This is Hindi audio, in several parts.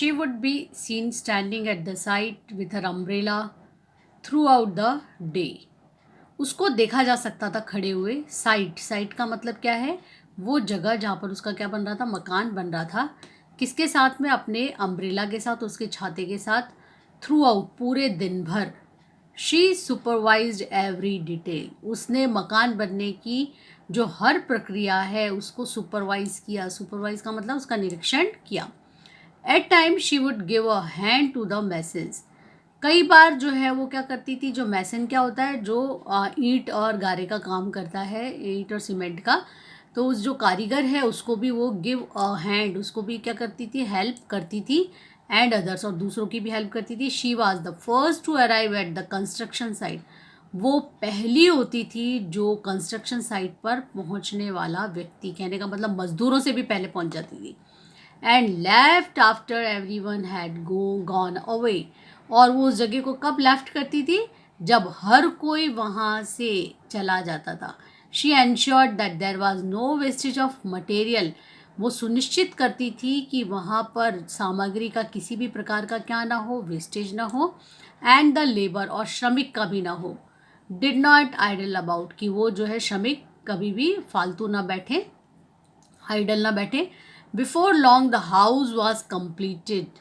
She would be seen standing at the site with her umbrella throughout the day. उसको देखा जा सकता था खड़े हुए। साइट का मतलब क्या है? वो जगह जहाँ पर उसका क्या बन रहा था, मकान बन रहा था। किसके साथ में? अपने अम्ब्रेला के साथ, उसके छाते के साथ। थ्रू आउट, पूरे दिन भर। शी सुपरवाइज्ड एवरी डिटेल, उसने मकान बनने की जो हर प्रक्रिया है उसको सुपरवाइज किया। सुपरवाइज का मतलब उसका निरीक्षण किया। At time she would give a hand to the message, कई बार जो है वो क्या करती थी, जो मैसन क्या होता है, जो ईंट और गारे का काम करता है, ईंट और सीमेंट का, तो उस जो कारीगर है उसको भी वो गिव अ हैंड, उसको भी क्या करती थी, हेल्प करती थी। एंड अदर्स, और दूसरों की भी हेल्प करती थी। She was the first to arrive at the construction site, वो पहली होती थी जो कंस्ट्रक्शन साइट पर पहुंचने वाला व्यक्ति, कहने का मतलब मजदूरों से भी पहले पहुंच जाती थी। And left after every one had gone away, और वो उस जगह को कब लेफ्ट करती थी, जब हर कोई वहाँ से चला जाता था। She ensured that there was no wastage of material, वो सुनिश्चित करती थी कि वहाँ पर सामग्री का किसी भी प्रकार का क्या ना हो, वेस्टेज ना हो। एंड द लेबर, और श्रमिक का भी ना हो। डिड नॉट आइडल अबाउट, कि वो जो है श्रमिक कभी भी फालतू ना बैठे, आइडल ना बैठे। Before long the house was completed.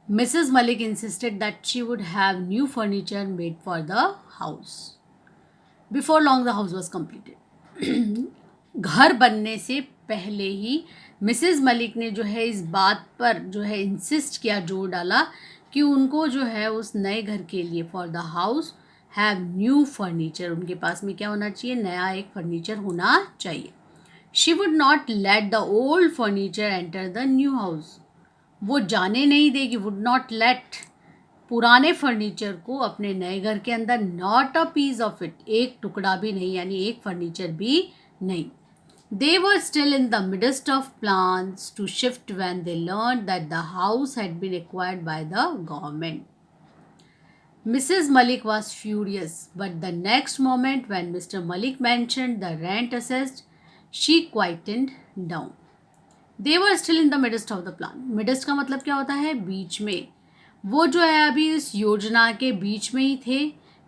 Mrs. Malik insisted that she would have new furniture made for the house. Before long the house was completed. घर बनने से पहले ही मिसेस मलिक ने जो है इस बात पर जो है इंसिस्ट किया, जोर डाला कि उनको जो है उस नए घर के लिए, for the house have new furniture, उनके पास में क्या होना चाहिए, नया एक फर्नीचर होना चाहिए। She would not let the old furniture enter the new house, वो जाने नहीं देगी, वुड नॉट लेट, पुराने फर्नीचर को अपने नए घर के अंदर। Not a piece of it, एक टुकड़ा भी नहीं, यानी एक फर्नीचर भी नहीं। They were still in the midst of plans to shift when they learn that the house had been acquired by the government. Mrs. Malik was furious, but the next moment when Mr. Malik mentioned the rent assessed, she quietened down. They were still in the midst of the plan. Midst का मतलब क्या होता है, बीच में। वो जो है अभी इस योजना के बीच में ही थे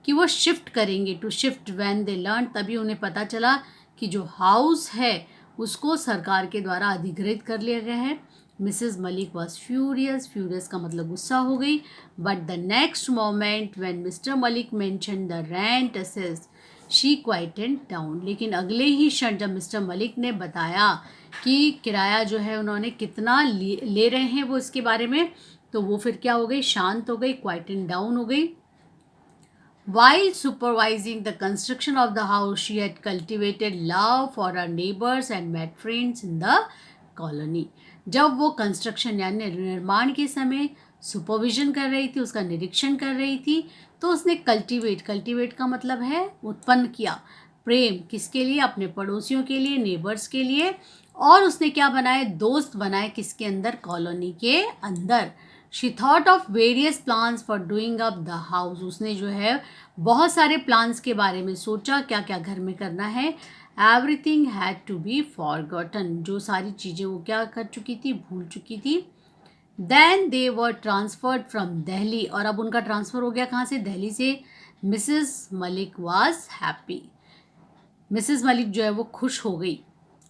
कि वो शिफ्ट करेंगे। To shift when they learn, तभी उन्हें पता चला कि जो हाउस है उसको सरकार के द्वारा अधिग्रहित कर लिया गया है। Mrs Malik was furious, furious का मतलब गुस्सा हो गई। But the next moment when Mr Malik mention the rent assessed, she quietened down, लेकिन अगले ही क्षण जब मिस्टर मलिक ने बताया कि किराया जो है उन्होंने कितना ले रहे हैं वो इसके बारे में, तो वो फिर क्या हो गई, शांत हो गई, क्वाइटेंड डाउन हो गई। While supervising the construction of the house, she had cultivated love for her neighbors and made friends in the colony. जब वो कंस्ट्रक्शन यानी निर्माण के समय सुपरविजन कर रही थी, उसका निरीक्षण कर रही थी, तो उसने कल्टीवेट का मतलब है उत्पन्न किया, प्रेम, किसके लिए, अपने पड़ोसियों के लिए, नेबर्स के लिए। और उसने क्या बनाए, दोस्त बनाए, किसके अंदर, कॉलोनी के अंदर। She thought of various plans for doing up the house, उसने जो है बहुत सारे प्लान्स के बारे में सोचा, क्या क्या घर में करना है। Everything had to be forgotten, जो सारी चीज़ें वो क्या कर चुकी थी, भूल चुकी थी। Then they were transferred from Delhi, और अब उनका ट्रांसफ़र हो गया कहाँ से, दिल्ली से। Mrs Malik was happy, Mrs Malik जो है वो खुश हो गई।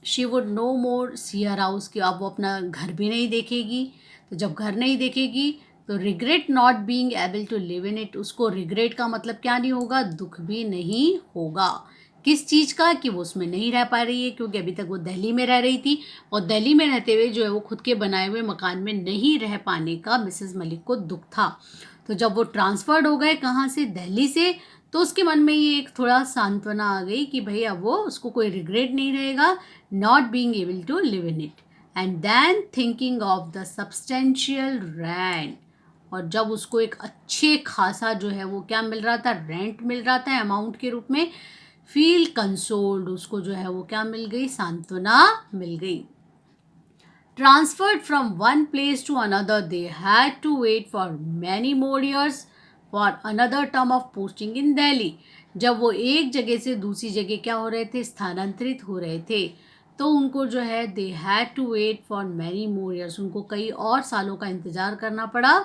She would no more see her house, कि अब वो अपना घर भी नहीं देखेगी। तो जब घर नहीं देखेगी तो regret not being able to live in it, उसको रिग्रेट का मतलब क्या नहीं होगा, दुख भी नहीं होगा। किस चीज़ का, कि वो उसमें नहीं रह पा रही है, क्योंकि अभी तक वो दिल्ली में रह रही थी, और दिल्ली में रहते हुए जो है वो खुद के बनाए हुए मकान में नहीं रह पाने का मिसेस मलिक को दुख था। तो जब वो ट्रांसफ़र्ड हो गए कहाँ से, दिल्ली से, तो उसके मन में ये एक थोड़ा सांत्वना आ गई कि भाई अब वो, उसको कोई रिग्रेट नहीं रहेगा, not being able to live in it. And then thinking of the substantial rent, और जब उसको एक अच्छे खासा जो है वो क्या मिल रहा था, रेंट मिल रहा था अमाउंट के रूप में, फील कंसोल्ड, उसको जो है वो क्या मिल गई, सांत्वना मिल गई। Transferred from one place to another, they had to wait for many more years for another term of posting in Delhi. जब वो एक जगह से दूसरी जगह क्या हो रहे थे, स्थानांतरित हो रहे थे, तो उनको जो है they had to wait for many more years, उनको कई और सालों का इंतज़ार करना पड़ा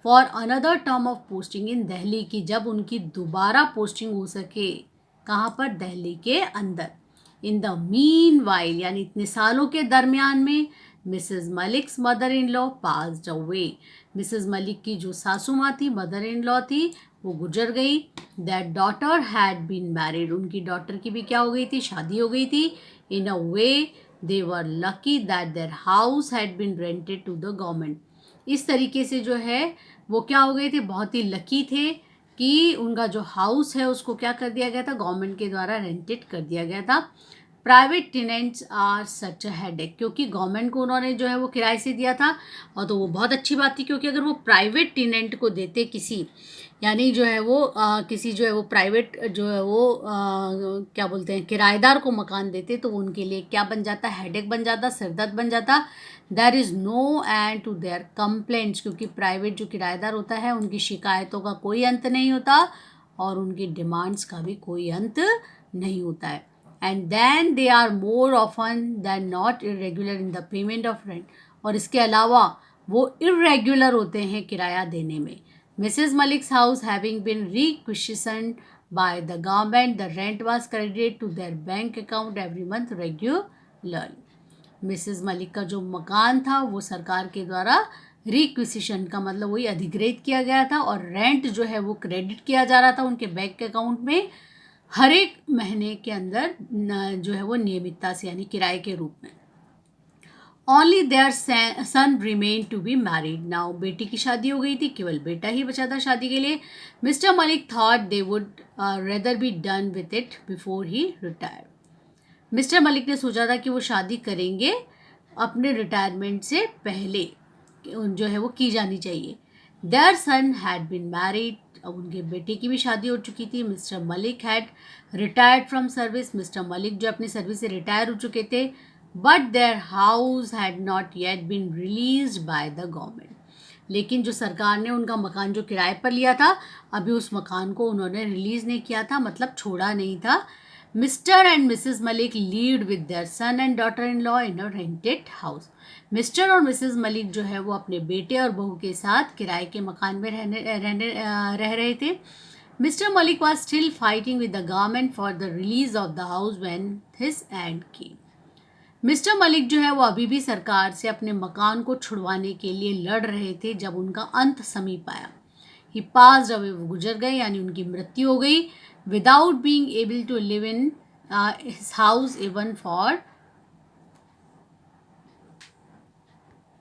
for another term of posting in Delhi की, जब उनकी दोबारा पोस्टिंग हो सके। कहाँ पर? दिल्ली के अंदर। इन द मीन वाइल, यानी इतने सालों के दरमियान में, Mrs Malik's mother in law passed away, Mrs Malik की जो सासू माँ थी, मदर इन लॉ थी, वो गुजर गई। That daughter had been married, उनकी डॉटर की भी क्या हो गई थी? शादी हो गई थी। In a way they were lucky that their house had been rented to the government, इस तरीके से जो है वो क्या हो गए थे? बहुत ही लकी थे कि उनका जो हाउस है उसको क्या कर दिया गया था? गवर्नमेंट के द्वारा रेंटेड कर दिया गया था। Private tenants are such a headache, क्योंकि गवर्नमेंट को उन्होंने जो है वो किराए से दिया था, और तो वो बहुत अच्छी बात थी, क्योंकि अगर वो प्राइवेट टेनेंट को देते किसी, यानी जो है वो किसी जो है वो प्राइवेट जो है वो क्या बोलते हैं, किराएदार को मकान देते, तो उनके लिए क्या बन जाता? हेडेक बन जाता, सिरदर्द बन जाता। There is no end to their complaints, क्योंकि प्राइवेट जो किराएदार होता है उनकी शिकायतों का कोई अंत नहीं होता और उनकी डिमांड्स का भी कोई अंत नहीं होता है। And then they are more often than not irregular in the payment of rent, और इसके अलावा वो इरेगुलर होते हैं किराया देने में। Mrs. Malik's house having been requisitioned by the government, the rent was credited to their bank account every month regularly. Mrs Malik का जो मकान था वो सरकार के द्वारा रिक्विजिशन का मतलब वही अधिग्रहित किया गया था, और रेंट जो है वो क्रेडिट किया जा रहा था उनके बैंक अकाउंट में हर एक महीने के अंदर जो है वो नियमितता से, यानी किराए के रूप में। Only their son remain to be married now, बेटी की शादी हो गई थी, केवल बेटा ही बचा था शादी के लिए। Mister Malik thought they would rather be done with it before he retire, mister Malik ने सोचा था कि वो शादी करेंगे अपने रिटायरमेंट से पहले, जो है वो की जानी चाहिए। Their son had been married, अब उनके बेटे की भी शादी हो चुकी थी। Mr Malik had retired from service, Mr Malik जो अपनी सर्विस से रिटायर हो चुके थे। But their house had not yet been release by the government, लेकिन जो सरकार ने उनका मकान जो किराए पर लिया था, अभी उस मकान को उन्होंने रिलीज़ नहीं किया था, मतलब छोड़ा नहीं था। Mister and Mrs Malik lived with their son and daughter in law in a rented house. Mister और मिसेस मलिक जो है वो अपने बेटे और बहू के साथ किराए के मकान में रह रहे थे। Mister Malik was still fighting with the government for the release of the house when his end came. Mister Malik जो है वो अभी भी सरकार से अपने मकान को छुड़वाने के लिए लड़ रहे थे जब उनका अंत समीप आया। ही पास्ड अवे, वो गुजर गए, यानी उनकी मृत्यु हो गई। Without being able to live in his house even for